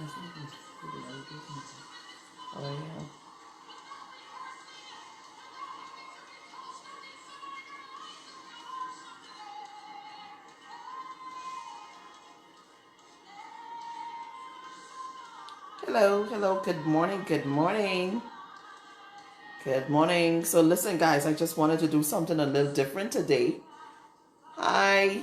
Oh, yeah. Hello, hello, good morning, good morning. Good morning. So listen, guys, I just wanted to do something a little different today. Hi.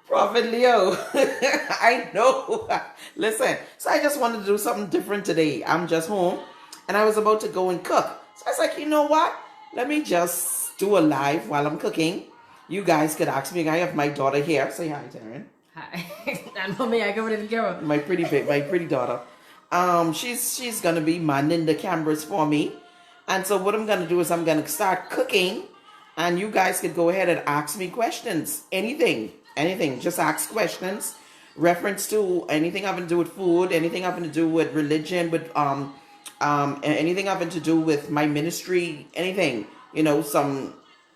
Prophet Leo. I know. Listen, so I just wanted to do something different today. I'm just home and I was about to go and cook. So I was like, you know what? Let me just do a live while I'm cooking. You guys could ask me. I have my daughter here. Say hi, Taryn. Hi. I know me, I go with the camera. My pretty daughter. She's gonna be manning the cameras for me. And so what I'm gonna do is I'm gonna start cooking, and you guys could go ahead and ask me questions. Anything. Just ask questions. Reference to anything having to do with food, anything having to do with religion, with anything having to do with my ministry, anything. Some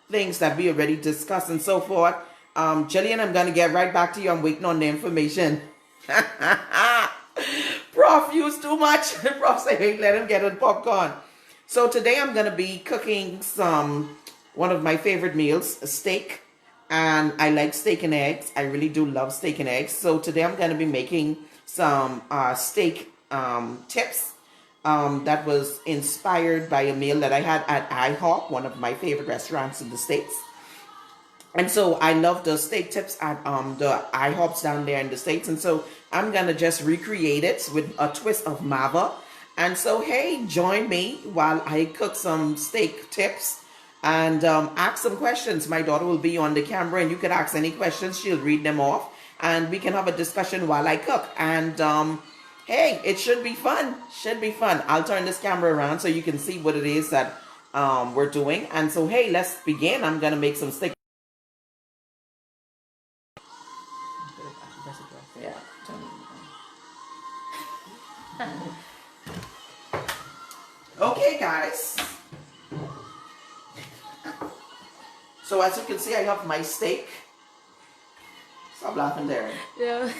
things that we already discussed and so forth. Jillian, I'm gonna get right back to you. I'm waiting on the information. Prof used too much. Prof say, hey, let him get a popcorn. So today I'm gonna be cooking one of my favorite meals, a steak. And I like steak and eggs. I really do love steak and eggs. So today I'm gonna be making some steak tips. That was inspired by a meal that I had at IHOP, one of my favorite restaurants in the States. And so I love the steak tips at the IHOPs down there in the States. And so I'm going to just recreate it with a twist of Marva. And so, hey, join me while I cook some steak tips and ask some questions. My daughter will be on the camera and you can ask any questions. She'll read them off and we can have a discussion while I cook. And hey, it should be fun. I'll turn this camera around so you can see what it is that we're doing. And so, hey, let's begin. I'm going to make some steak. Yeah. Okay, guys. So as you can see, I have my steak. Stop laughing there. Yeah.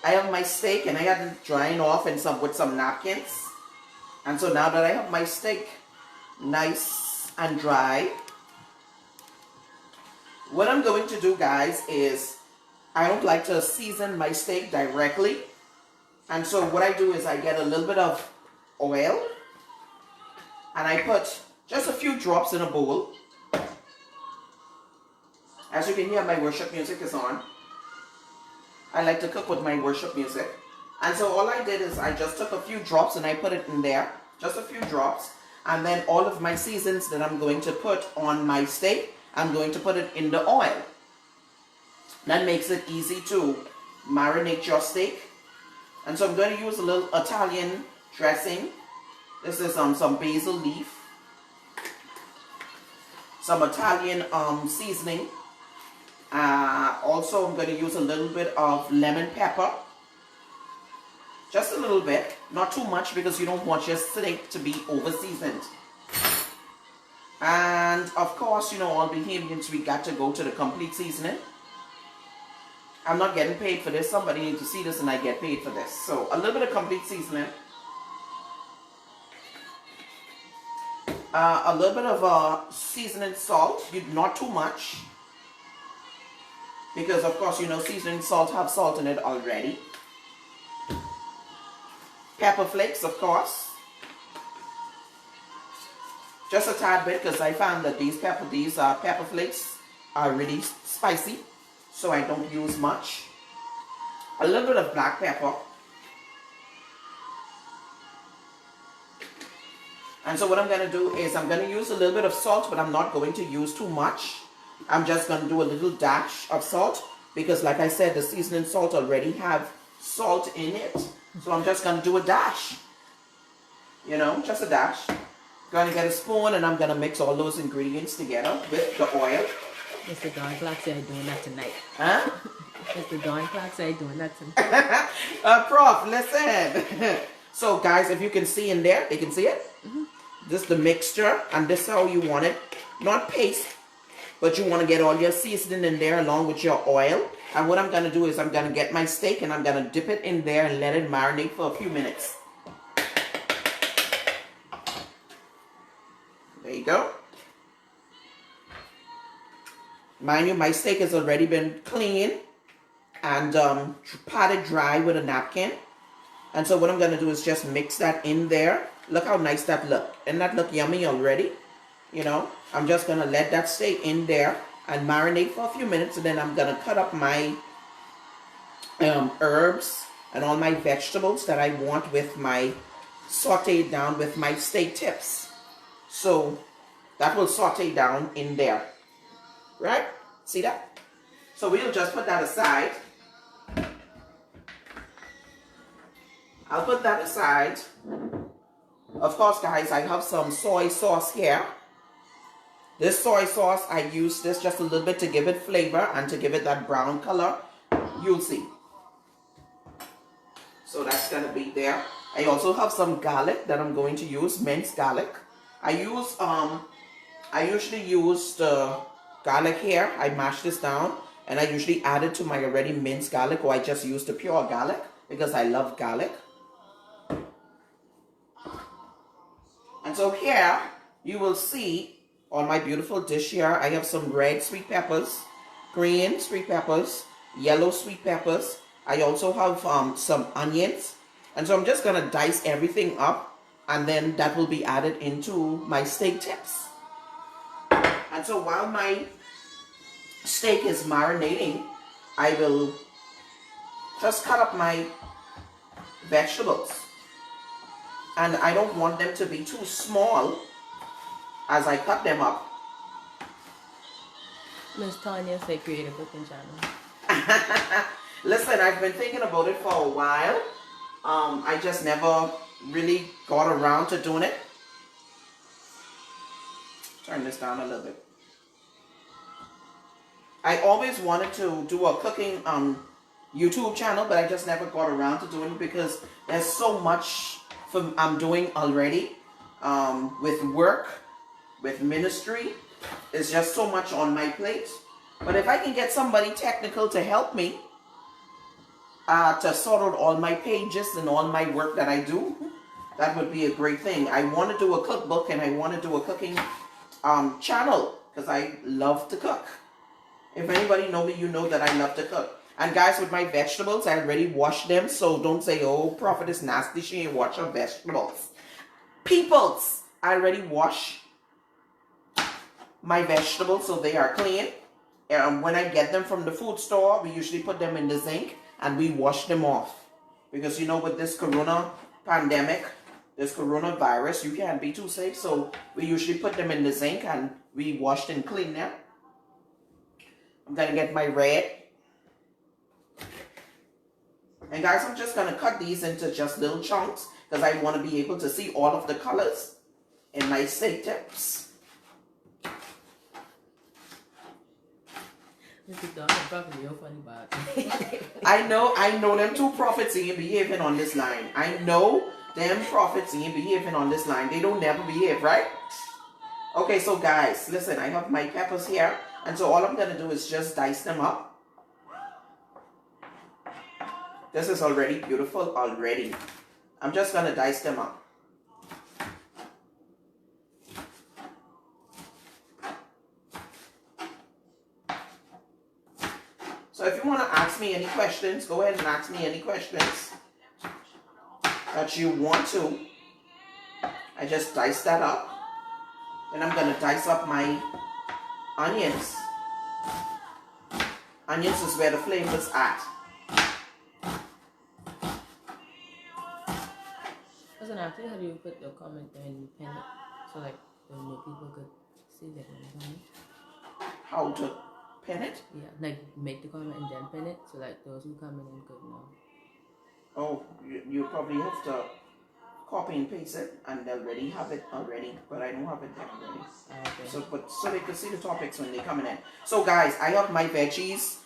I have my steak and I had it drying off and with some napkins. And so now that I have my steak nice and dry, what I'm going to do, guys, is I don't like to season my steak directly. And so what I do is I get a little bit of oil and I put just a few drops in a bowl. As you can hear, my worship music is on. I like to cook with my worship music. And so all I did is I just took a few drops and I put it in there. Just a few drops. And then all of my seasons that I'm going to put on my steak, I'm going to put it in the oil. That makes it easy to marinate your steak. And so I'm going to use a little Italian dressing. This is some basil leaf. Some Italian seasoning. Also, I'm going to use a little bit of lemon pepper. Just a little bit. Not too much because you don't want your steak to be over seasoned. And of course, all the ingredients we got to go to the complete seasoning. I'm not getting paid for this. Somebody needs to see this and I get paid for this. So a little bit of complete seasoning. A little bit of seasoning salt. Not too much. Because of course, seasoning salt have salt in it already. Pepper flakes, of course. Just a tad bit because I found that these pepper flakes are really spicy. So I don't use much. A little bit of black pepper. And so what I'm going to do is I'm going to use a little bit of salt, but I'm not going to use too much. I'm just going to do a little dash of salt because like I said, the seasoning salt already have salt in it. So I'm just going to do a dash. Just a dash. Going to get a spoon and I'm going to mix all those ingredients together with the oil. Mr. Don Clark said I'm doing that tonight. Huh? Mr. Don Clark said I'm doing that tonight. Prof, listen. So guys, if you can see in there, they can see it. This is the mixture and this is how you want it. Not paste, but you want to get all your seasoning in there along with your oil. And what I'm going to do is I'm going to get my steak and I'm going to dip it in there and let it marinate for a few minutes. There you go. Mind you, my steak has already been cleaned and patted dry with a napkin. And so what I'm going to do is just mix that in there. Look how nice that look. And that look yummy already. You know, I'm just going to let that stay in there and marinate for a few minutes. And then I'm going to cut up my herbs and all my vegetables that I want with my sauteed down with my steak tips. So that will saute down in there. Right? See that? So we'll just put that aside. I'll put that aside. Of course, guys, I have some soy sauce here. This soy sauce, I use this just a little bit to give it flavor and to give it that brown color. You'll see. So that's going to be there. I also have some garlic that I'm going to use, minced garlic. I usually use the garlic here. I mash this down and I usually add it to my already minced garlic, or I just use the pure garlic because I love garlic. And so here you will see on my beautiful dish here, I have some red sweet peppers, green sweet peppers, yellow sweet peppers. I also have some onions. And so I'm just going to dice everything up, and then that will be added into my steak tips. And so while my steak is marinating, I will just cut up my vegetables. And I don't want them to be too small as I cut them up. Miss Tanya say create a cooking channel. Listen, I've been thinking about it for a while. I just never really got around to doing it. Turn this down a little bit. I always wanted to do a cooking YouTube channel, but I just never got around to doing it because there's so much I'm doing already with work, with ministry. There's just so much on my plate. But if I can get somebody technical to help me to sort out all my pages and all my work that I do, that would be a great thing. I want to do a cookbook and I want to do a cooking channel because I love to cook. If anybody know me, you know that I love to cook. And guys, with my vegetables, I already washed them. So don't say, oh, Prophet is nasty. She ain't wash her vegetables. Peoples, I already wash my vegetables so they are clean. When I get them from the food store, we usually put them in the zinc and we wash them off. Because, you know, with this corona pandemic, this coronavirus, you can't be too safe. So we usually put them in the zinc and we wash and clean them. I'm going to get my red. And guys, I'm just going to cut these into just little chunks because I want to be able to see all of the colors in my steak tips. Mr. Don, Prophet, you're funny about it. I know them two prophets ain't behaving on this line. I know them prophets ain't behaving on this line. They don't never behave, right? Okay, so guys, listen, I have my peppers here. And so all I'm going to do is just dice them up. This is already beautiful already. I'm just going to dice them up. So if you want to ask me any questions, go ahead and ask me any questions that you want to. I just dice that up. Then I'm going to dice up my onions. Onions is where the flavor's at. Listen, after how do you put your comment there and pin it so like the more people could see that one? How to pin it? Yeah, like make the comment and then pin it so like those who come in could know. Oh, you probably have to copy and paste it and they'll already have it already, but I don't have it there already. Okay. So they can see the topics when they're coming in. So guys, I have my veggies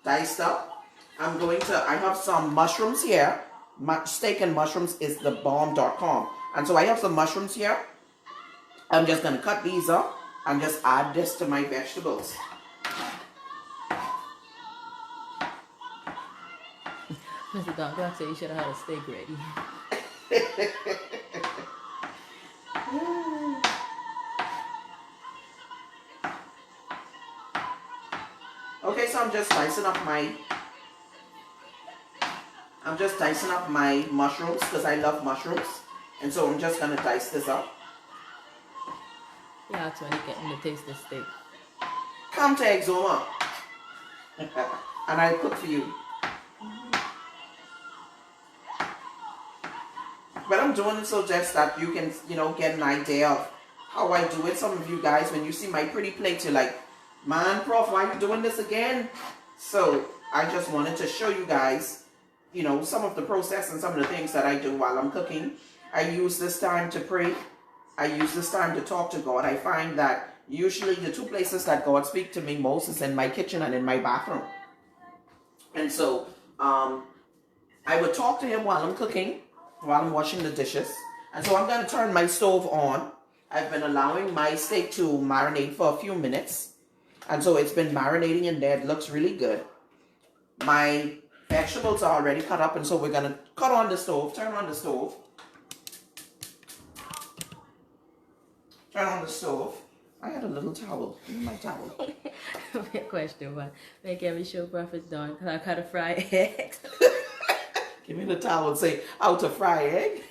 diced up. I have some mushrooms here. Steak and mushrooms is the bomb.com. And so I have some mushrooms here. I'm just going to cut these up and just add this to my vegetables. Mr. Douglas said you should have had a steak ready. Okay, so I'm just dicing up my mushrooms because I love mushrooms. And so I'm just gonna dice this up. Yeah, that's when you getting to taste the steak. Come to Exoma. And I'll cook for you. But I'm doing it so just that you can, get an idea of how I do it. Some of you guys, when you see my pretty plate, you're like, man, Prof, why are you doing this again? So I just wanted to show you guys, some of the process and some of the things that I do while I'm cooking. I use this time to pray. I use this time to talk to God. I find that usually the two places that God speaks to me most is in my kitchen and in my bathroom. And so I would talk to him while I'm cooking, while I'm washing the dishes. And so I'm going to turn my stove on. I've been allowing my steak to marinate for a few minutes. And so it's been marinating in there. It looks really good. My vegetables are already cut up, and so we're going to turn on the stove. Turn on the stove. I had a little towel. Give me my towel. Question one. Can we show Prophet Don because I gotta fry eggs? Give me the towel and say how to fry egg.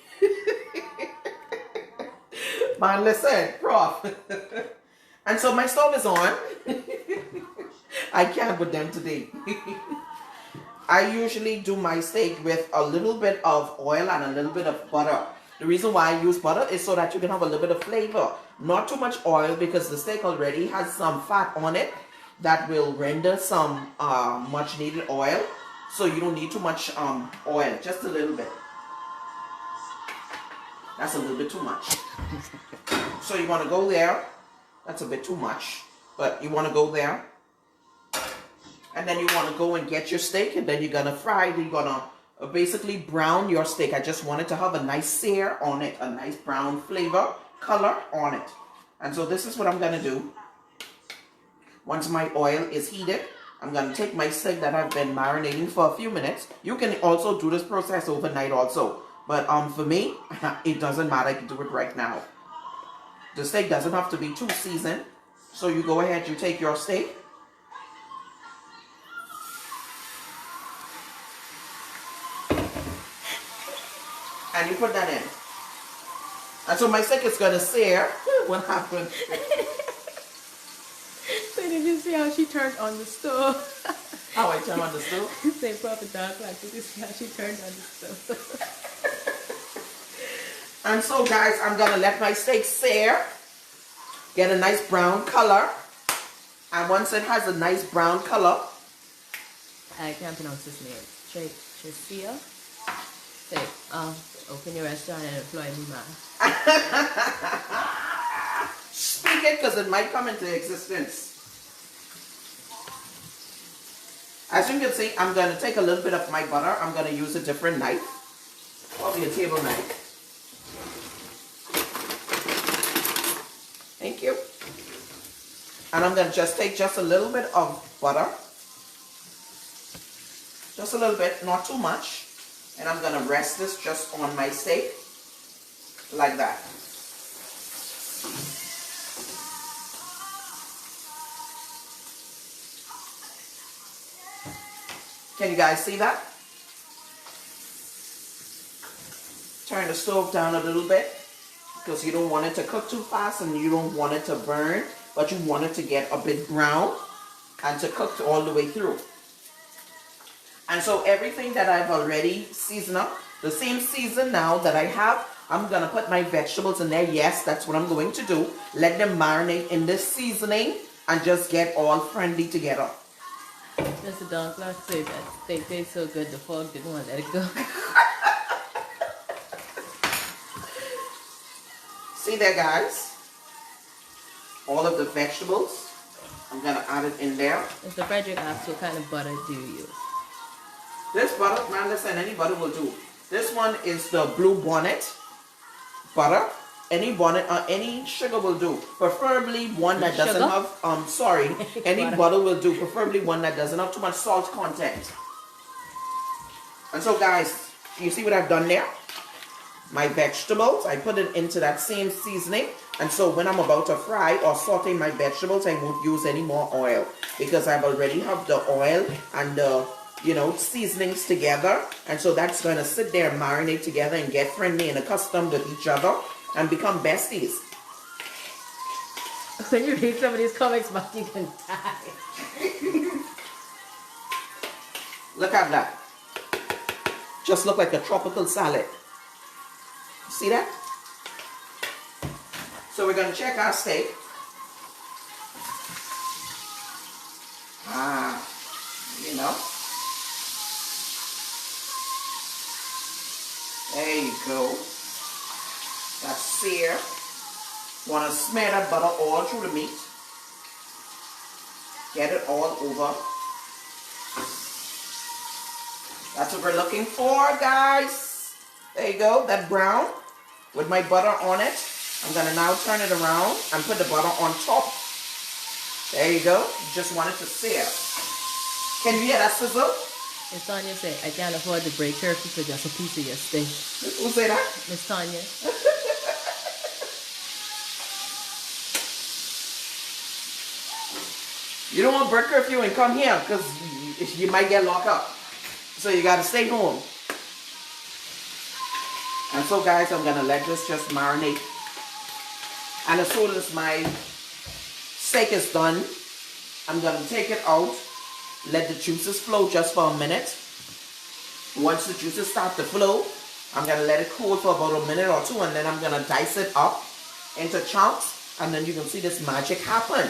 Man, listen, Prof. And so my stove is on. I can't with them today. I usually do my steak with a little bit of oil and a little bit of butter. The reason why I use butter is so that you can have a little bit of flavor. Not too much oil because the steak already has some fat on it that will render some much needed oil. So you don't need too much oil, just a little bit. That's a little bit too much. So you want to go there. That's a bit too much, but you want to go there. And then you want to go and get your steak, and then you're going to fry. You're going to basically brown your steak. I just wanted to have a nice sear on it, a nice brown flavor, color on it. And so this is what I'm going to do. Once my oil is heated, I'm going to take my steak that I've been marinating for a few minutes. You can also do this process overnight also. But for me, it doesn't matter. I can do it right now. The steak doesn't have to be too seasoned. So you go ahead, you take your steak. And you put that in. And so my steak is going to sear. What happened? So did you see how she turned on the stove? How I turn on the stove? Say Prophet Dark like, did you see how she turned on the stove? And so guys, I'm going to let my steak sear. Get a nice brown color. And once it has a nice brown color. I can't pronounce his name. Chesia? Say, open your restaurant and employ me, man. Speak it because it might come into existence. As you can see, I'm going to take a little bit of my butter. I'm going to use a different knife. Probably a table knife. Thank you. And I'm going to just take just a little bit of butter. Just a little bit, not too much. And I'm going to rest this just on my steak. Like that. Can you guys see that? Turn the stove down a little bit because you don't want it to cook too fast and you don't want it to burn, but you want it to get a bit brown and to cook all the way through. And so everything that I've already seasoned up, the same season now that I have, I'm going to put my vegetables in there. Yes, that's what I'm going to do. Let them marinate in this seasoning and just get all friendly together. Mr. Don Clark said that steak tastes so good, the fog didn't want to let it go. See there, guys? All of the vegetables. I'm going to add it in there. Mr. Frederick asked, what kind of butter do you use? This butter, man, listen, any butter will do. This one is the Blue Bonnet butter. any sugar will do. Preferably one that doesn't Sugar? have any Butter. butter will do. Preferably one that doesn't have too much salt content. And so guys, you see what I've done there? My vegetables, I put it into that same seasoning. And so when I'm about to fry or saute my vegetables, I won't use any more oil because I've already have the oil and the, you know, seasonings together. And so that's going to sit there, marinate together and get friendly and accustomed with each other and become besties. When you read some of these comics, but you can die. Look at that. Just look like a tropical salad. See that? So we're going to check our steak. You know. There you go. That's sear. Want to smear that butter all through the meat. Get it all over. That's what we're looking for, guys. There you go, that brown with my butter on it. I'm gonna now turn it around and put the butter on top. There you go. You just want it to sear. Can you hear that sizzle? Miss Tanya said, I can't afford to break turkey for just a piece of your steak. Who say that? Miss Tanya. You don't want to break curfew and come here because you might get locked up. So you gotta stay home. And so guys, I'm gonna let this just marinate. And as soon as my steak is done, I'm gonna take it out, let the juices flow just for a minute. Once the juices start to flow, I'm gonna let it cool for about a minute or two, and then I'm gonna dice it up into chunks, and then you can see this magic happen.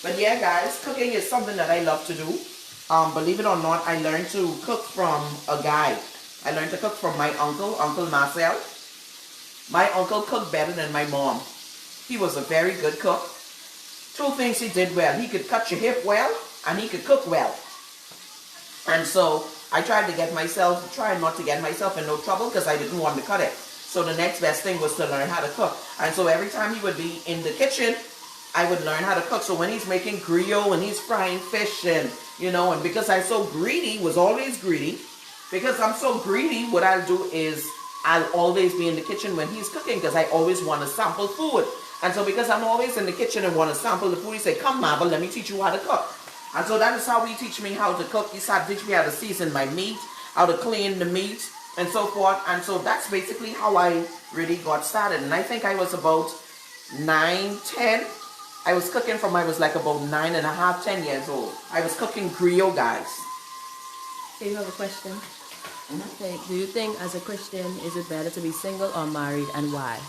But yeah guys, cooking is something that I love to do. Believe it or not, I learned to cook from a guy. I learned to cook from my uncle, Uncle Marcel. My uncle cooked better than my mom. He was a very good cook. Two things he did well. He could cut your hip well, and he could cook well. And so I tried not to get myself in no trouble because I didn't want to cut it. So the next best thing was to learn how to cook. And so every time he would be in the kitchen, I would learn how to cook. So when he's making griot and he's frying fish and, you know, and because I'm so greedy, was always greedy, because I'm so greedy, what I'll do is I'll always be in the kitchen when he's cooking because I always want to sample food. And so because I'm always in the kitchen and want to sample the food, he say, come Marva, let me teach you how to cook. And so that is how he teach me how to cook. He started teaching me how to season my meat, how to clean the meat, and so forth. And so that's basically how I really got started. And I think I was about 9, 10. I was cooking from I was like about 9.5, 10 years old. I was cooking griot, guys. Do you have a question? Okay. Do you think as a Christian, is it better to be single or married, and why?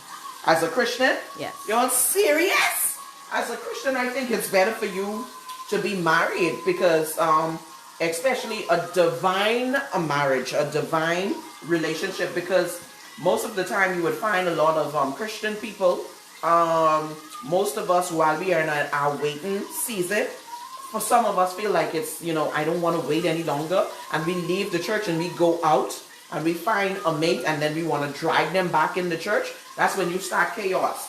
As a Christian? Yes. You're serious? As a Christian, I think it's better for you to be married because especially a divine marriage, a divine relationship, because most of the time you would find a lot of Christian people, most of us while we are in our waiting season, for some of us feel like it's, you know, I don't want to wait any longer, and we leave the church and we go out and we find a mate and then we want to drag them back in the church. That's when you start chaos.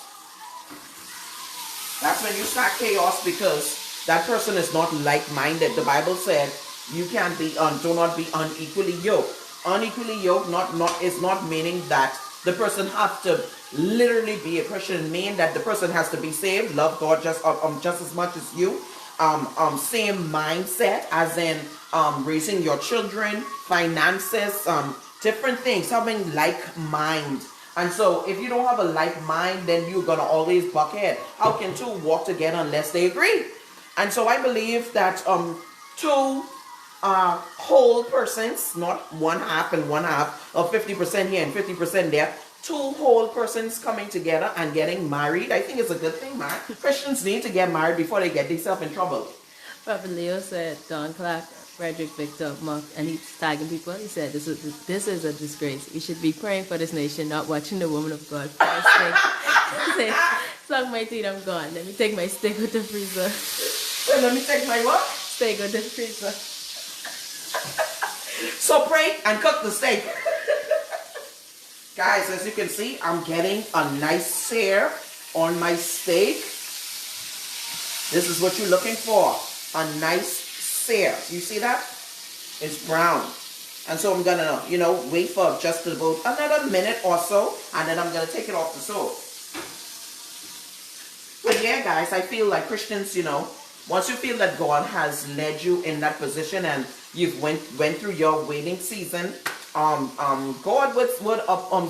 That's when you start chaos because that person is not like-minded. The Bible said you can't be do not be unequally yoked. Unequally yoked is not meaning that the person has to literally be a Christian, mean that the person has to be saved, love God just as much as you. Same mindset as in raising your children, finances, different things, having like mind. And so if you don't have a like mind, then you're gonna always buck head. How can two walk together unless they agree? And so I believe that two whole persons, not one half and one half, or 50% here and 50% there, two whole persons coming together and getting married, I think it's a good thing, man. Christians need to get married before they get themselves in trouble. Prophet Leo said, Don Clark, Frederick Victor, Mark, and he's tagging people. He said, this is a disgrace. You should be praying for this nation, not watching the woman of God. Suck my teeth, I'm gone. Let me take my steak with the freezer. Well, let me take my what? Steak with the freezer. So pray and cook the steak. Guys, as you can see, I'm getting a nice sear on my steak. This is what you're looking for. A nice sear. You see that? It's brown. And so I'm gonna, wait for just about another minute or so, and then I'm gonna take it off the stove. But yeah, guys, I feel like Christians, once you feel that God has led you in that position and you've went through your waiting season, God would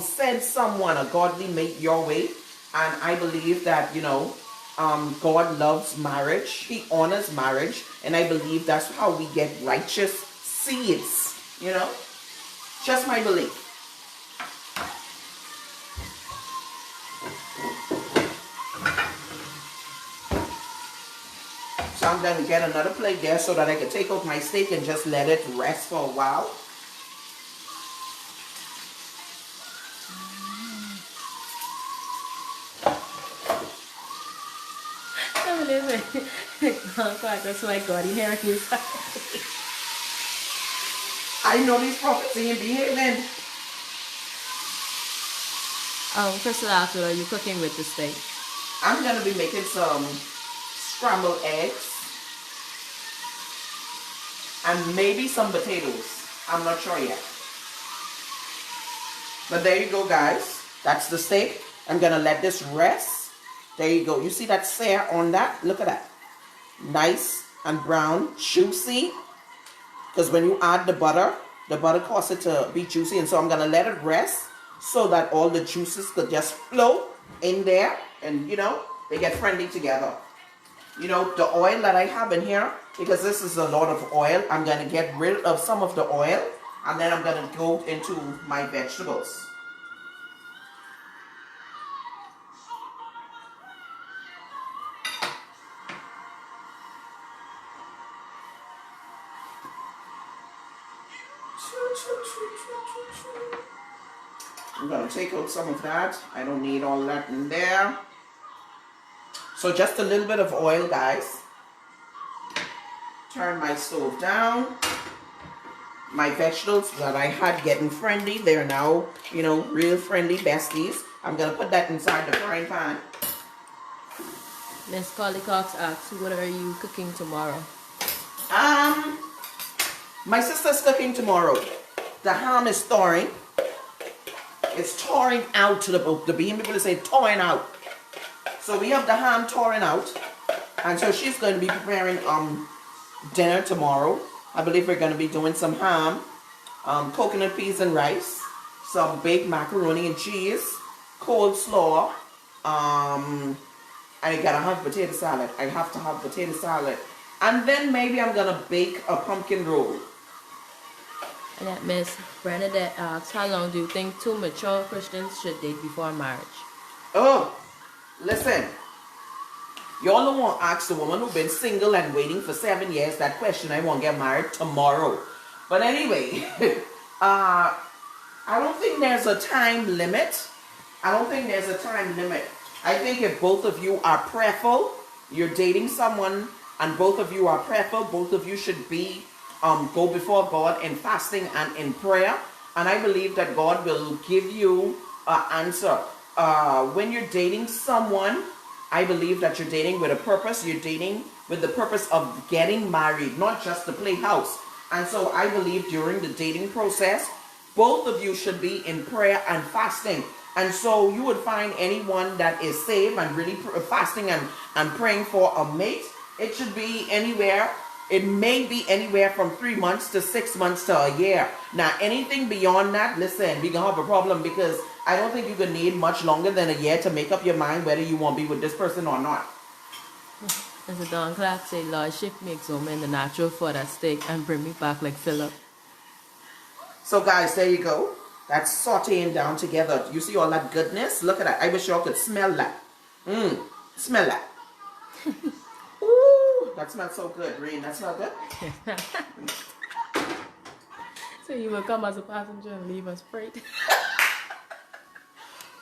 send someone, a godly mate, your way. And I believe that, God loves marriage. He honors marriage. And I believe that's how we get righteous seeds, Just my belief. So I'm going to get another plate there so that I can take out my steak and just let it rest for a while. That's my God, you hear you. I know these prophets ain't behaving. Crystal asked, what are you cooking with the steak? I'm going to be making some scrambled eggs. And maybe some potatoes. I'm not sure yet. But there you go, guys. That's the steak. I'm going to let this rest. There you go. You see that sear on that? Look at that. Nice and brown, juicy. Because when you add the butter causes it to be juicy. And so I'm going to let it rest so that all the juices could just flow in there. And, they get friendly together. The oil that I have in here, because this is a lot of oil, I'm going to get rid of some of the oil. And then I'm going to go into my vegetables. I'm going to take out some of that. I don't need all that in there. So just a little bit of oil, guys. Turn my stove down. My vegetables that I had getting friendly, they're now, real friendly besties. I'm going to put that inside the frying pan. Miss Carly Cox asks, what are you cooking tomorrow? My sister's cooking tomorrow. The ham is thawing. It's thawing out to the bean. People say thawing out. So we have the ham thawing out. And so she's going to be preparing dinner tomorrow. I believe we're going to be doing some ham, coconut peas and rice, some baked macaroni and cheese, coleslaw, and I gotta have potato salad. I have to have potato salad. And then maybe I'm going to bake a pumpkin roll. And that Miss Bernadette asks, how long do you think two mature Christians should date before marriage? Oh, listen. Y'all don't want to ask the woman who's been single and waiting for 7 years that question. I won't get married tomorrow. But anyway, I don't think there's a time limit. I think if both of you are prayerful, you're dating someone, and both of you are prayerful, both of you should be go before God in fasting and in prayer. And I believe that God will give you an answer. When you're dating someone, I believe that you're dating with a purpose. You're dating with the purpose of getting married, not just to play house. And so I believe during the dating process, both of you should be in prayer and fasting. And so you would find anyone that is saved and really fasting and praying for a mate. It should be anywhere. It may be anywhere from 3 months to 6 months to a year. Now, anything beyond that, listen, we're going to have a problem, because I don't think you can need much longer than a year to make up your mind whether you want to be with this person or not. Mr. Don Clark say, Lord, shift me exome in the natural for that steak and bring me back like Philip. So, guys, there you go. That's sauteing down together. You see all that goodness? Look at that. I wish y'all could smell that. Smell that. Ooh, that smells so good. Rain, that smells good? So you will come as a passenger and leave us freight.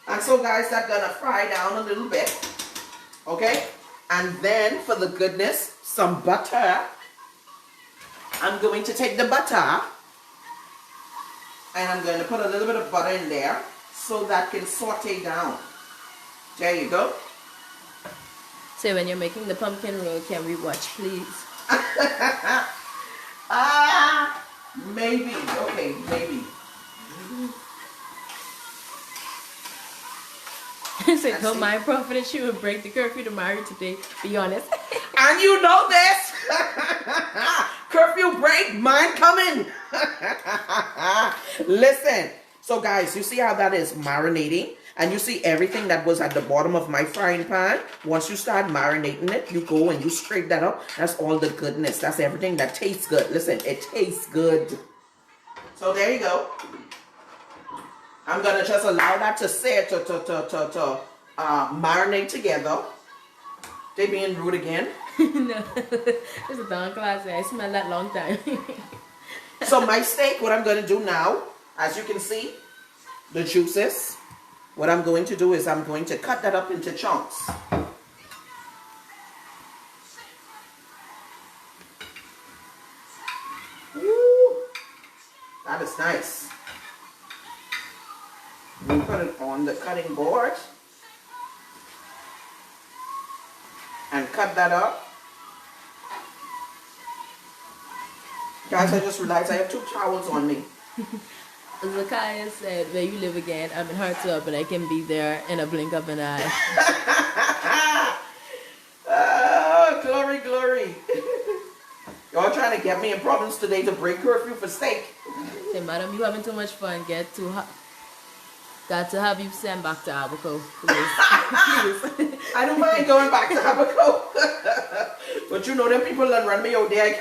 And so, guys, that's going to fry down a little bit. Okay? And then, for the goodness, some butter. I'm going to take the butter, and I'm going to put a little bit of butter in there. so that can saute down. There you go. So when you're making the pumpkin roll, can we watch, please? Maybe. Okay, maybe. So don't mind Prophet, she would break the curfew to marry today. Be honest. And you know this. Curfew break, mine coming. Listen. So guys, you see how that is marinating? And you see everything that was at the bottom of my frying pan? Once you start marinating it, you go and you scrape that up. That's all the goodness. That's everything that tastes good. Listen, it tastes good. So there you go. I'm going to just allow that to sit, to marinate together. They being rude again. No, it's a Don class. I smell that long time. So my steak, what I'm going to do now, as you can see, the juices. What I'm going to do is I'm going to cut that up into chunks. Woo, that is nice. We put it on the cutting board and cut that up. Guys, I just realized I have 2 towels on me. Zakaya said, where you live again, I'm in Hartsville, but I can be there in a blink of an eye. Oh, glory, glory. Y'all trying to get me in problems today to break curfew for steak. Say, madam, you having too much fun. Got to have you sent back to Abaco, please. Please. I don't mind going back to Abaco. But you know, them people that run me out there.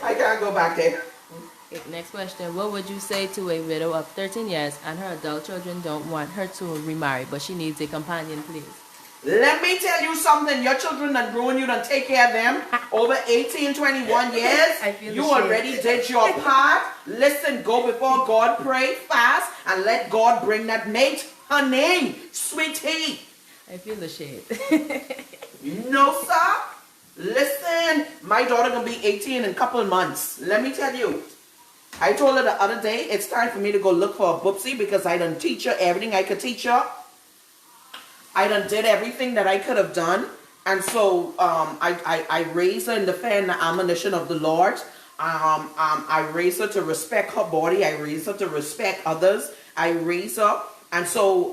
I can't go back there. Okay, next question. What would you say to a widow of 13 years and her adult children don't want her to remarry, but she needs a companion, please? Let me tell you something. Your children done grown, you done take care of them over 18, 21 years. You already did your part. Listen, go before God, pray, fast, and let God bring that mate. Her name, sweetie. I feel the shade. No, sir. Listen, my daughter gonna be 18 in a couple of months. Let me tell you. I told her the other day, it's time for me to go look for a boopsie because I done teach her everything I could teach her. I done did everything that I could have done. And so I raised her in the faith and the admonition of the Lord. I raised her to respect her body. I raised her to respect others. I raised her. And so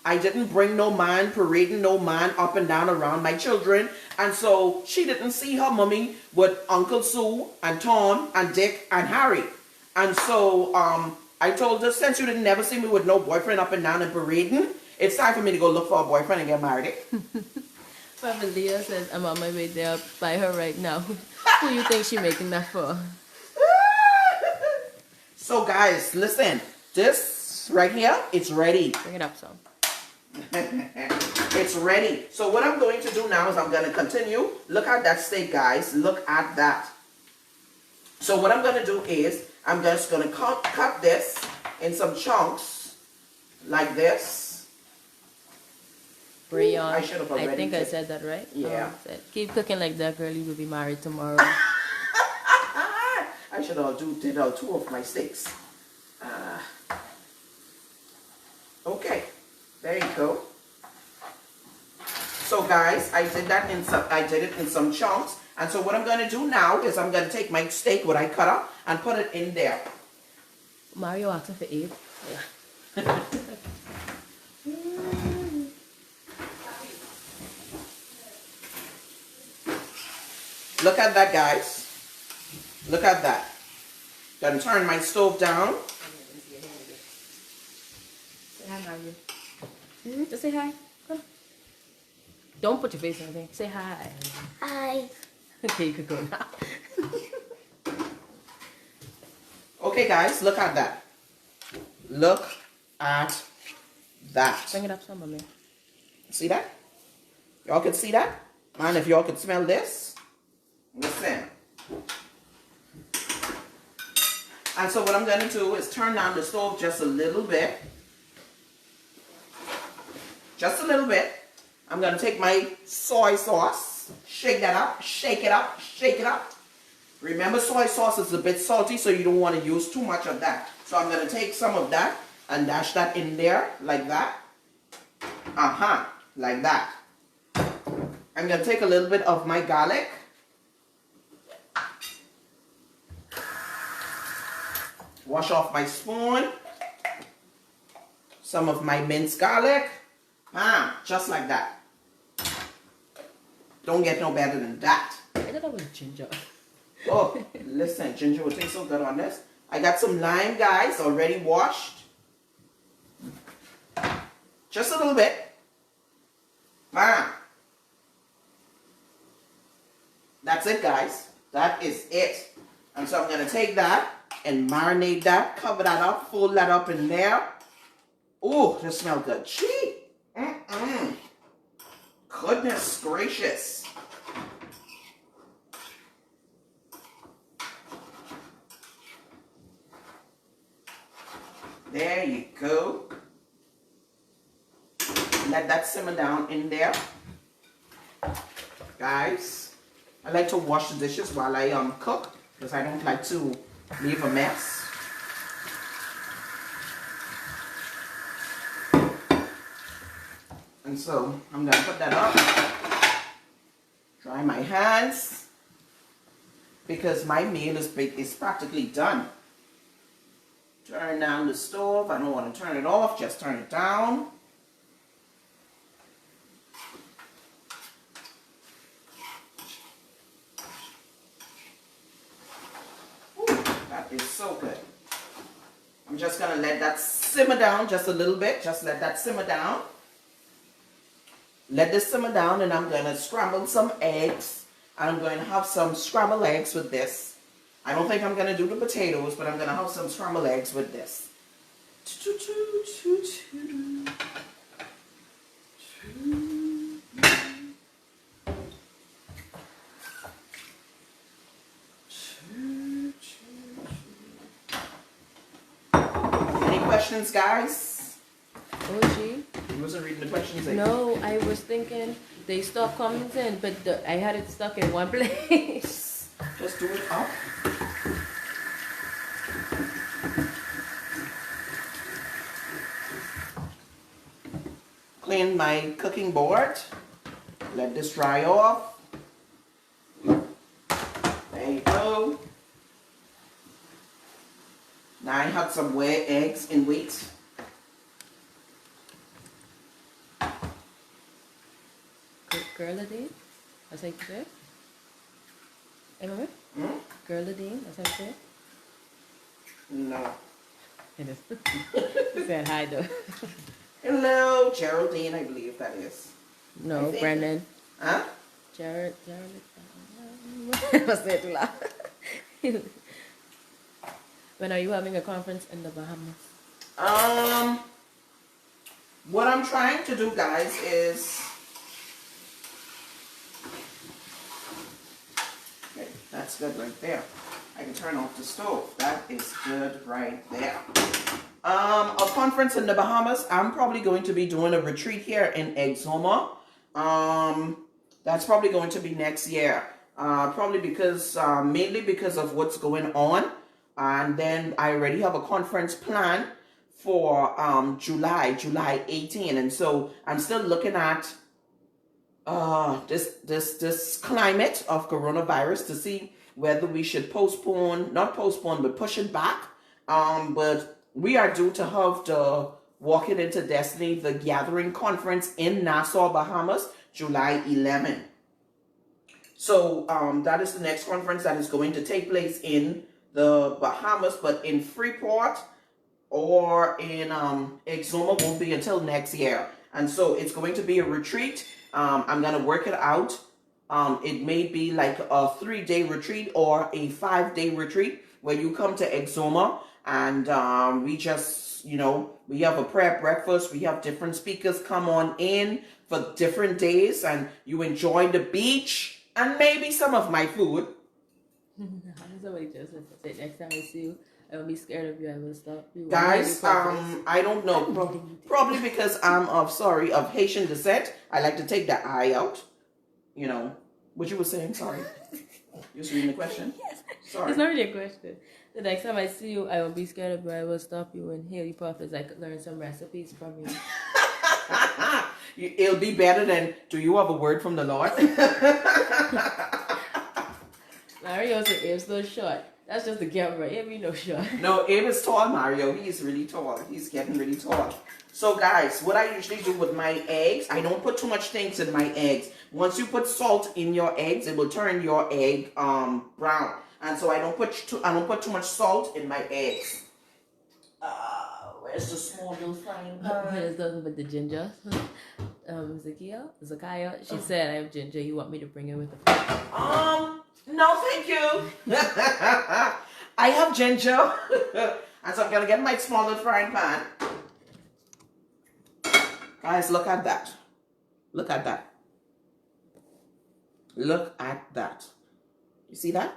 I didn't bring no man, parading no man up and down around my children. And so she didn't see her mommy with Uncle Sue and Tom and Dick and Harry. And so I told her, since you didn't never see me with no boyfriend up and down and parading, it's time for me to go look for a boyfriend and get married. Mama Leah says, I'm on my way there by her right now. Who you think she making that for? So guys, listen. This right here, it's ready. Bring it up some. It's ready. So what I'm going to do now is I'm going to continue. Look at that steak, guys. Look at that. So what I'm going to do is I'm just going to cut this in some chunks like this. Brayon. I should have already. I think I said that right. Yeah. Keep cooking like that, girl. You will be married tomorrow. I should have did 2 of my steaks. Okay, there you go. So guys, I did it in some chunks. And so what I'm going to do now is I'm going to take my steak, what I cut up, and put it in there. Mario asking for 8. Yeah. Look at that, guys. Look at that. Gonna turn my stove down. Say hi, Mario. Just say hi. Come. Don't put your face on anything. Say hi. Hi. Okay, you could go now. Okay, guys, look at that. Look at that. Bring it up some, mommy. See that? Y'all can see that? Man, if y'all can smell this. Listen. And so what I'm going to do is turn down the stove just a little bit. Just a little bit. I'm going to take my soy sauce, shake that up, shake it up, shake it up. Remember, soy sauce is a bit salty, so you don't want to use too much of that. So I'm going to take some of that and dash that in there like that. Like that. I'm going to take a little bit of my garlic. Wash off my spoon. Some of my minced garlic. Just like that. Don't get no better than that. I thought that was ginger. Oh, listen, ginger will taste so good on this. I got some lime, guys, already washed. Just a little bit. That's it, guys. That is it. And so I'm going to take that and marinate that, cover that up, fold that up in there. Ooh, this smells good. Gee. Goodness gracious. There you go. Let that simmer down in there. Guys, I like to wash the dishes while I cook because I don't like to leave a mess. And so I'm going to put that up. Dry my hands because my meal is practically done. Turn down the stove. I don't want to turn it off, just turn it down. Ooh, that is so good. I'm just going to let that simmer down just a little bit. Just let that simmer down. Let this simmer down and I'm going to scramble some eggs. I'm going to have some scrambled eggs with this. I don't think I'm going to do the potatoes, but I'm going to have some scrambled eggs with this. Any questions, guys? Oh, gee. You wasn't reading the questions? No, I was thinking they stopped commenting, but I had it stuck in one place. Just do it up. Clean my cooking board. Let this dry off. There you go. Now I have some wet eggs in wheat. Girladine? That's how you say it? Remember? Girladine? That's how you say it? No. It is. You said hi though. Hello, Geraldine, I believe that is. No, Brendan. Huh? Jared. I must say it too loud. When are you having a conference in the Bahamas? What I'm trying to do, guys, is... Okay, that's good right there. I can turn off the stove. That is good right there. A conference in the Bahamas. I'm probably going to be doing a retreat here in Exuma. That's probably going to be next year. Probably because, mainly because of what's going on. And then I already have a conference planned for July 18. And so I'm still looking at this climate of coronavirus to see whether we should not postpone, but push it back. But we are due to have the Walking into Destiny, the Gathering Conference in Nassau, Bahamas, July 11. So that is the next conference that is going to take place in the Bahamas, but in Freeport or in Exuma won't be until next year. And so it's going to be a retreat. I'm going to work it out. It may be like a 3-day retreat or a 5-day retreat where you come to Exuma and we just, we have a prayer breakfast. We have different speakers come on in for different days and you enjoy the beach and maybe some of my food. Somebody just said next time I see you, I will be scared of you. I will stop you. Guys, I don't know. Probably because I'm of Haitian descent. I like to take the eye out. What you were saying? Sorry. You was reading the question? Yes. Sorry. It's not really a question. The next time I see you, I won't be scared of you. I will stop you and hail you prophets. I could learn some recipes from you. It'll be better than, do you have a word from the Lord? Mario said Abe's no short. That's just the camera. Abe, no short. No, Abe is tall, Mario. He is really tall. He's getting really tall. So guys, what I usually do with my eggs, I don't put too much things in my eggs. Once you put salt in your eggs, it will turn your egg brown. And so I don't put too much salt in my eggs. Where's the small little frying pan? There's nothing but the ginger. Zakiah, she said I have ginger. You want me to bring it with the food? No, thank you. I have ginger. And so I'm gonna get my small little frying pan. Guys, look at that. Look at that. Look at that. You see that?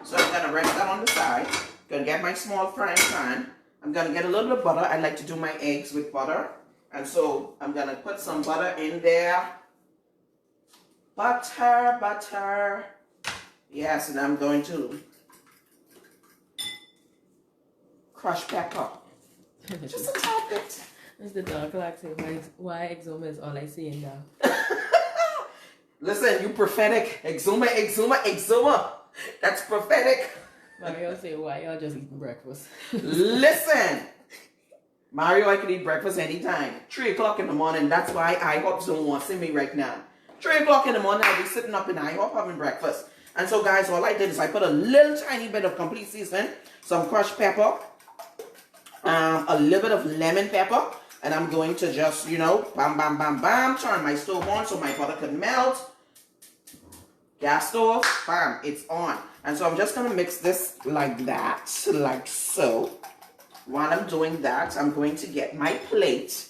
So I'm gonna rest that on the side. Gonna get my small frying pan. I'm gonna get a little bit of butter. I like to do my eggs with butter. And so I'm gonna put some butter in there. Butter, butter. Yes, and I'm going to crush pepper. Just a tad bit. Mr. Don Clark said, why eczema is all I see in now. Listen, you prophetic. Eczema, eczema, eczema. That's prophetic. Mario said, why y'all just eating breakfast? Listen. Mario, I can eat breakfast anytime. 3 o'clock in the morning. That's why IHOPs don't want to see me right now. 3 o'clock in the morning, I'll be sitting up in IHOP having breakfast. And so, guys, all I did is I put a little tiny bit of complete seasoning, some crushed pepper, a little bit of lemon pepper, and I'm going to just, you know, bam, bam, bam, bam, turn my stove on so my butter can melt. Gas stove, bam, it's on. And so I'm just going to mix this like that, like so. While I'm doing that, I'm going to get my plate.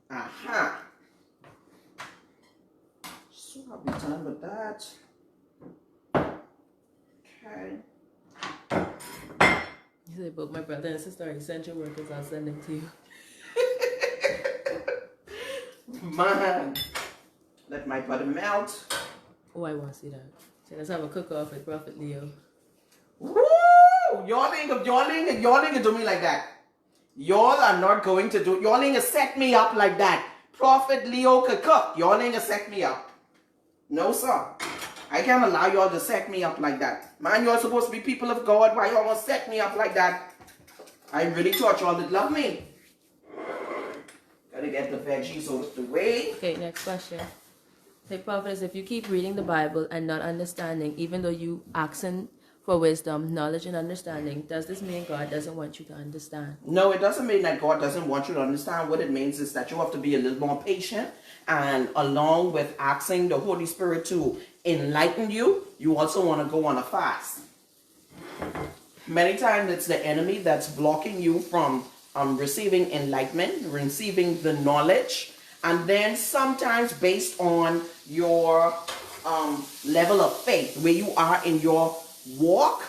Aha. So I'll be done with that. Okay. He said, but my brother and sister are essential workers. I'll send them to you. Man. Let my butter melt. Oh, I want to see that. So let's have a cook-off with Prophet Leo. Woo! Y'all ain't gonna do me like that. Y'all are not going to do, y'all ain't gonna set me up like that. Prophet Leo could cook. Y'all ain't gonna set me up. No, sir. I can't allow y'all to set me up like that. Man, y'all supposed to be people of God. Why y'all gonna set me up like that? I really thought y'all did love me. Gotta get the veggies out of the way. Okay, next question. Say, prophetess, if you keep reading the Bible and not understanding, even though you asking for wisdom, knowledge, and understanding, does this mean God doesn't want you to understand? No, it doesn't mean that God doesn't want you to understand. What it means is that you have to be a little more patient, and along with asking the Holy Spirit to enlighten you, you also want to go on a fast. Many times it's the enemy that's blocking you from receiving enlightenment, receiving the knowledge, and then sometimes based on your level of faith, where you are in your walk,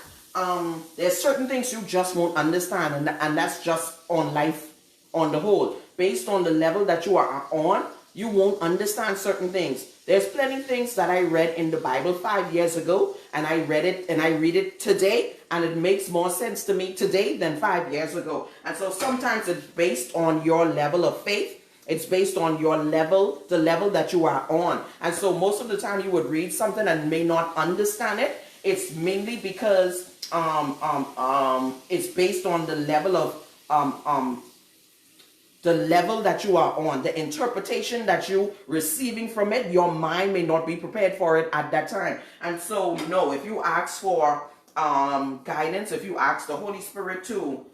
there's certain things you just won't understand, and that's just on life on the whole. Based on the level that you are on, you won't understand certain things. There's plenty of things that I read in the Bible 5 years ago, and I read it and I read it today, and it makes more sense to me today than 5 years ago. And so sometimes it's based on your level of faith. It's based on your level, the level that you are on. And so most of the time you would read something and may not understand it. It's mainly because it's based on the level of the level that you are on, the interpretation that you receiving from it. Your mind may not be prepared for it at that time. And so, no, if you ask for guidance, if you ask the Holy Spirit to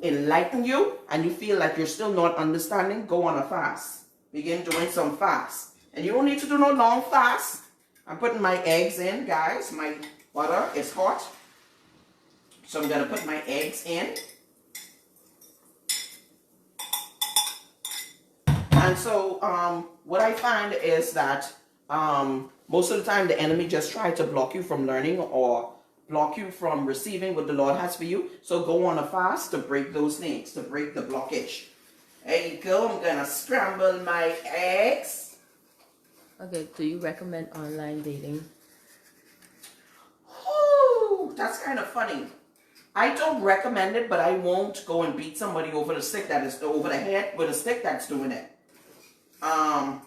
enlighten you, and you feel like you're still not understanding, go on a fast. Begin doing some fast. And you don't need to do no long fast. I'm putting my eggs in, guys. My butter is hot. So I'm going to put my eggs in. And so what I find is that most of the time the enemy just tries to block you from learning or block you from receiving what the Lord has for you. So go on a fast to break those things, to break the blockage. There you go. I'm going to scramble my eggs. Okay, do you recommend online dating? kind of funny. I don't recommend it, but I won't go and beat somebody over the stick that is over the head with a stick that's doing it. I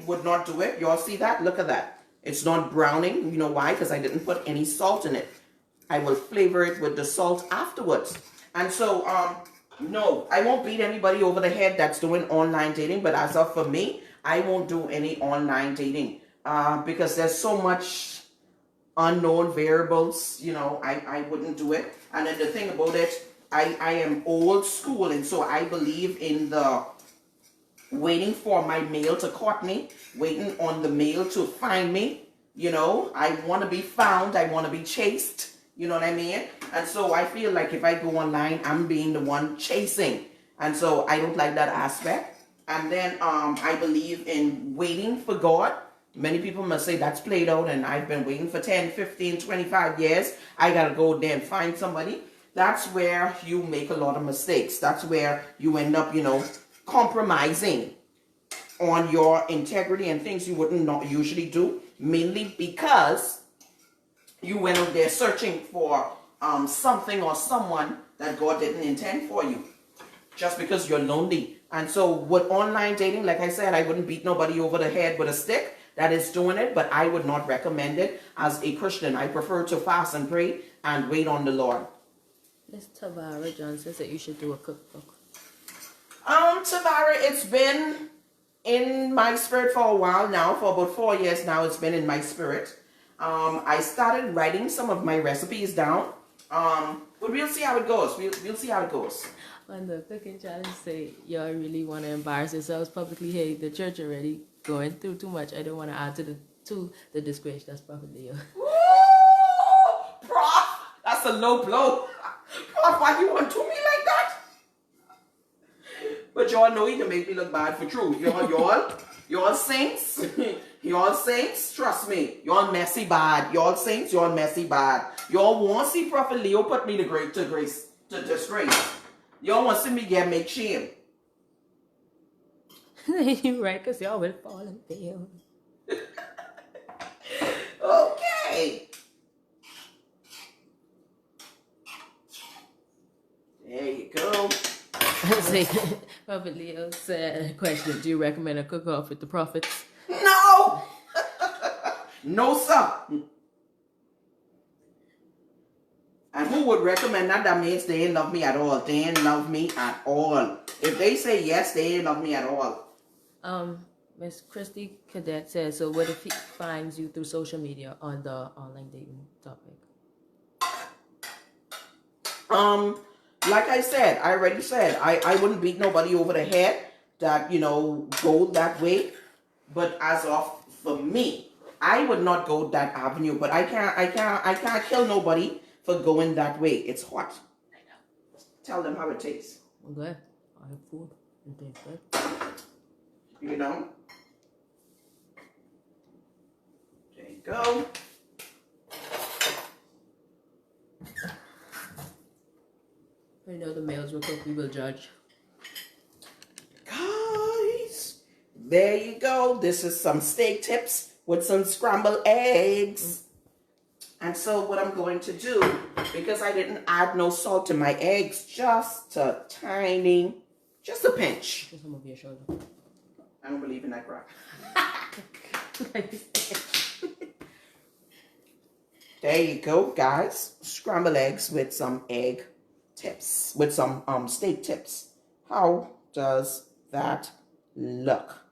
would not do it. Y'all see that? Look at that. It's not browning. You know why? Because I didn't put any salt in it. I will flavor it with the salt afterwards. And so, no, I won't beat anybody over the head that's doing online dating. But as of for me, I won't do any online dating because there's so much unknown variables. You know, I wouldn't do it. And then the thing about it, I am old school, and so I believe in the waiting for my male to court me, waiting on the male to find me. You know, I want to be found. I want to be chased. You know what I mean? And so I feel like if I go online, I'm being the one chasing. And so I don't like that aspect. And then I believe in waiting for God. Many people must say that's played out and I've been waiting for 10, 15, 25 years. I got to go there and find somebody. That's where you make a lot of mistakes. That's where you end up, you know, compromising on your integrity and things you wouldn't not usually do. Mainly because you went out there searching for something or someone that God didn't intend for you. Just because you're lonely. And so with online dating, like I said, I wouldn't beat nobody over the head with a stick that is doing it, but I would not recommend it as a Christian. I prefer to fast and pray and wait on the Lord. Miss Tavara Johnson said you should do a cookbook. Tavara, it's been in my spirit for a while now. For about 4 years now, it's been in my spirit. I started writing some of my recipes down. But we'll see how it goes. We'll see how it goes. On the cooking challenge, say y'all really want to embarrass yourselves publicly. Hey, the church already going through too much. I don't want to add to the disgrace. That's probably you. Ooh, Prof, that's a low blow. Prof, why you want to me like that? But y'all know you can make me look bad for truth. Y'all saints. Y'all saints, trust me. Y'all messy bad. Y'all saints, y'all messy bad. Y'all want to see Prophet Leo put me to disgrace. Y'all want to see me make shame. You're right, because y'all will fall and fail. Okay. There you go. Prophet Leo said, question, do you recommend a cook-off with the prophets? No! No, sir. And who would recommend that? That means they ain't love me at all. They ain't love me at all. If they say yes, they ain't love me at all. Miss Christy Cadet says, so what if he finds you through social media on the online dating topic? Like I said, I already said, I wouldn't beat nobody over the head that, you know, go that way. But as of for me, I would not go that avenue. But I can't kill nobody for going that way. It's hot. I know. Tell them how it tastes. I'm glad. I have food. It tastes good. You know? There you go. I know the males will cook, we will judge. Guys, there you go. This is some steak tips with some scrambled eggs. And so what I'm going to do, because I didn't add no salt to my eggs, just a tiny, just a pinch. Just some of your shoulder. I don't believe in that crap. There you go, guys. Scrambled eggs with some egg tips, with some steak tips. How does that look?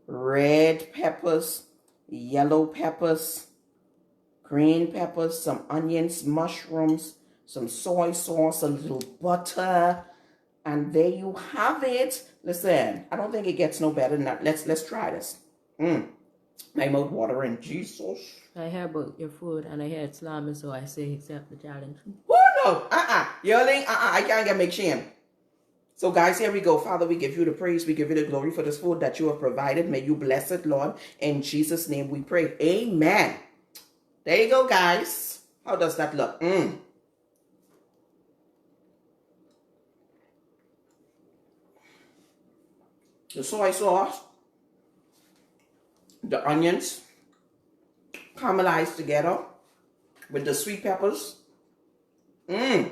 Red peppers, yellow peppers, green peppers, some onions, mushrooms, some soy sauce, a little butter, and there you have it. Listen, I don't think it gets no better than that. Let's try this. My mouth watering, Jesus. I hear about your food and I hear it's slamming, so I say accept the challenge. Oh no, Yelling, I can't get make shame. So guys, here we go. Father, we give you the praise. We give you the glory for this food that you have provided. May you bless it, Lord. In Jesus' name we pray. Amen. There you go, guys. How does that look? The soy sauce, the onions, caramelized together. with the sweet peppers. Mmm.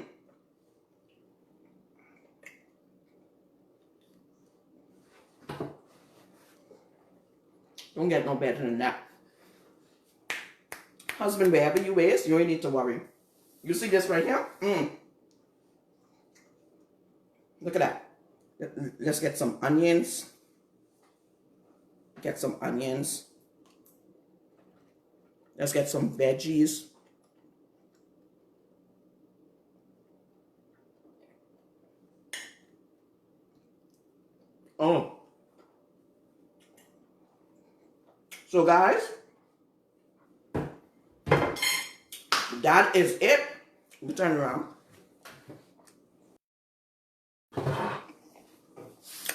Don't get no better than that. Husband, wherever you is, you ain't need to worry. You see this right here? Look at that. Let's get some onions. Get some onions. Let's get some veggies. Oh. So guys, that is it. Let me turn around.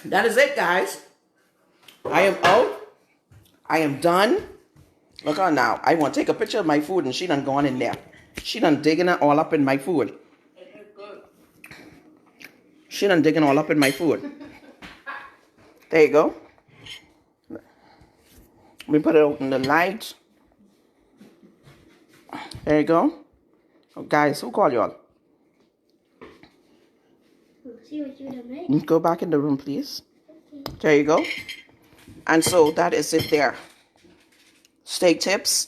That is it, guys. I am out. I am done. Look on now. I want to take a picture of my food and she done gone in there. She done digging it all up in my food. She done digging all up in my food. There you go. Let me put it out in the light. There you go. Oh, guys, who called y'all? See what you done made. Go back in the room, please. Okay. There you go. And so that is it there. Steak tips.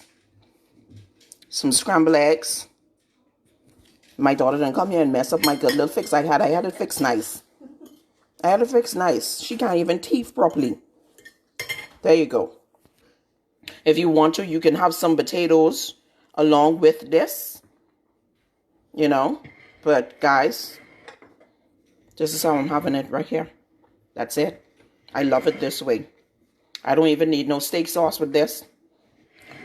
Some scrambled eggs. My daughter didn't come here and mess up my good little fix I had. I had it fixed nice. I had it fixed nice. She can't even teeth properly. There you go. If you want to, you can have some potatoes along with this. You know. But guys, this is how I'm having it right here. That's it. I love it this way. I don't even need no steak sauce with this.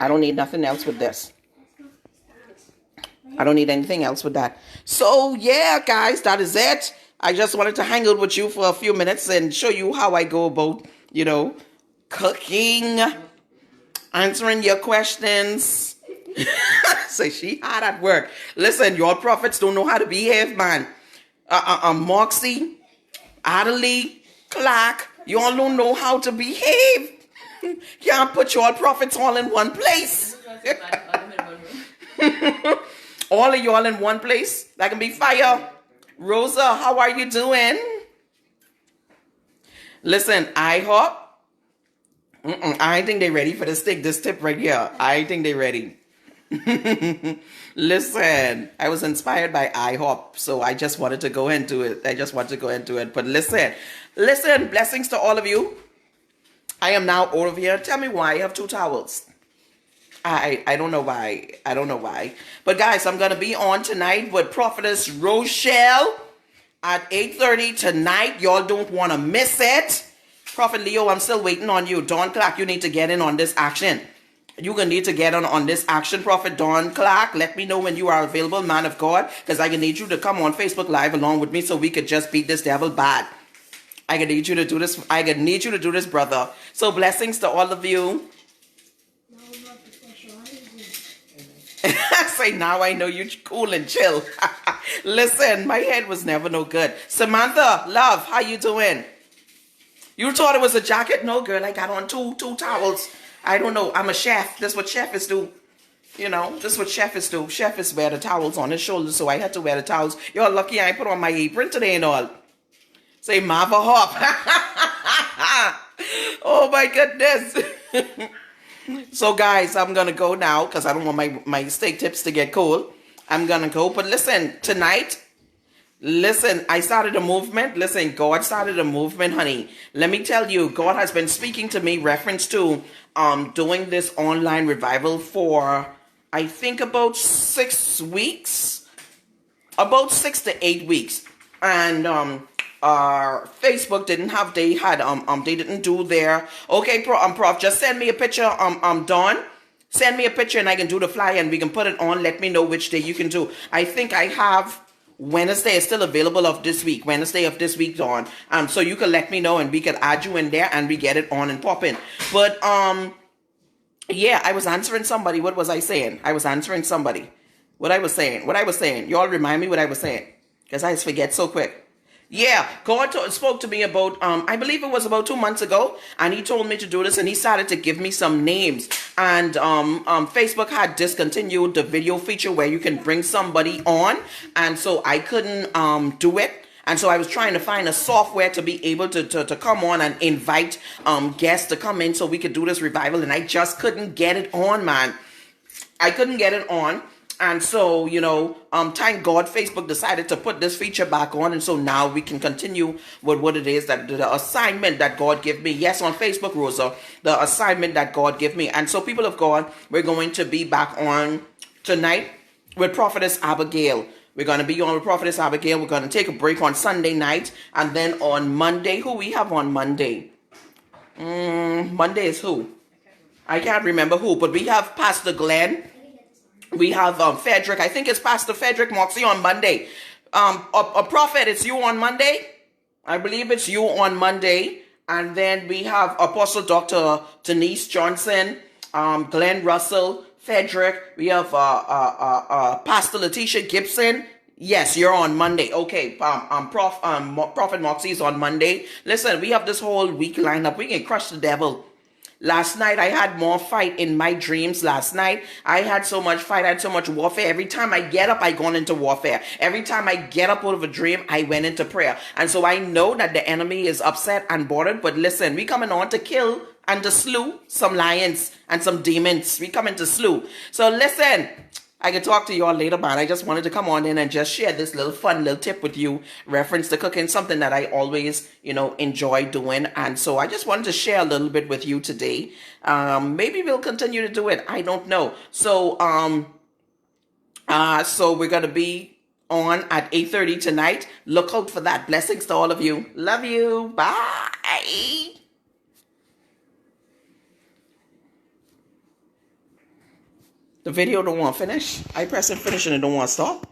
I don't need nothing else with this. I don't need anything else with that. So, yeah, guys, that is it. I just wanted to hang out with you for a few minutes and show you how I go about, you know, cooking, answering your questions. So she hard at work. Listen, your prophets don't know how to behave, man. Moxie, Adelie, Clark, you all don't know how to behave. Can't put your prophets all in one place. All of y'all in one place. That can be fire. Rosa, how are you doing? Listen, I hope. I think they're ready for this tip right here. I think they're ready. Listen, I was inspired by IHOP, so I just wanted to go into it. But listen, blessings to all of you. I am now over here. Tell me why I have 2 towels. I don't know why. I don't know why. But guys, I'm going to be on tonight with Prophetess Rochelle at 8:30 tonight. Y'all don't want to miss it. Prophet Leo, I'm still waiting on you. Don Clark, you need to get in on this action. You're going to need to get on this action, Prophet Don Clark. Let me know when you are available, man of God, because I need you to come on Facebook Live along with me so we could just beat this devil bad. I need you to do this. I need you to do this, brother. So blessings to all of you. Say, now I know you're cool and chill. Listen, my head was never no good. Samantha, love, how you doing? You thought it was a jacket? No, girl, I got on two towels. I don't know. I'm a chef. That's what chefs do. You know, this is what chefs do. Chefs wear the towels on his shoulders, so I had to wear the towels. You're lucky I put on my apron today and all. Say, Marva hop. Oh, my goodness. So, guys, I'm going to go now because I don't want my steak tips to get cold. I'm going to go. But listen, tonight, listen, I started a movement. Listen, God started a movement, honey. Let me tell you, God has been speaking to me reference to doing this online revival for, I think, about 6 weeks. About 6 to 8 weeks. And Facebook didn't have, they didn't do their, okay, Prof, just send me a picture, Dawn, send me a picture and I can do the flyer and we can put it on. Let me know which day you can do. I think I have Wednesday is still available of this week, Wednesday of this week, Dawn. So you can let me know and we can add you in there and we get it on and pop in. But, yeah, I was answering somebody. What was I saying? I was answering somebody. What I was saying. Y'all remind me what I was saying. Because I just forget so quick. Yeah, God spoke to me about, I believe it was about 2 months ago, and He told me to do this, and He started to give me some names. And Facebook had discontinued the video feature where you can bring somebody on, and so I couldn't do it. And so I was trying to find a software to be able to come on and invite guests to come in so we could do this revival, and I just couldn't get it on, man. I couldn't get it on. And so, thank God Facebook decided to put this feature back on. And so now we can continue with what it is, that the assignment that God gave me. Yes, on Facebook, Rosa, the assignment that God gave me. And so, people of God, we're going to be back on tonight with Prophetess Abigail. We're going to be on with Prophetess Abigail. We're going to take a break on Sunday night. And then on Monday, who we have on Monday? Monday is who? I can't remember who, but we have Pastor Glenn. We have Frederick. I think it's Pastor Frederick Moxie on Monday. A prophet, it's you on Monday. I believe it's you on Monday. And then we have Apostle Dr. Denise Johnson, Glenn Russell, Frederick. We have Pastor Letitia Gibson. Yes, you're on Monday. Okay, Prophet Moxie is on Monday. Listen, we have this whole week lined up. We can crush the devil. Last night, I had more fight in my dreams. Last night, I had so much fight. I had so much warfare. Every time I get up, I go into warfare. Every time I get up out of a dream, I went into prayer. And so I know that the enemy is upset and bothered. But listen, we coming on to kill and to slew some lions and some demons. We coming to slew. So listen, I can talk to you all later, man. I just wanted to come on in and just share this little fun little tip with you, reference to cooking, something that I always, enjoy doing. And so I just wanted to share a little bit with you today. Maybe we'll continue to do it. I don't know. So, so we're going to be on at 8:30 tonight. Look out for that. Blessings to all of you. Love you. Bye. The video don't want to finish. I press and finish and it don't want to stop.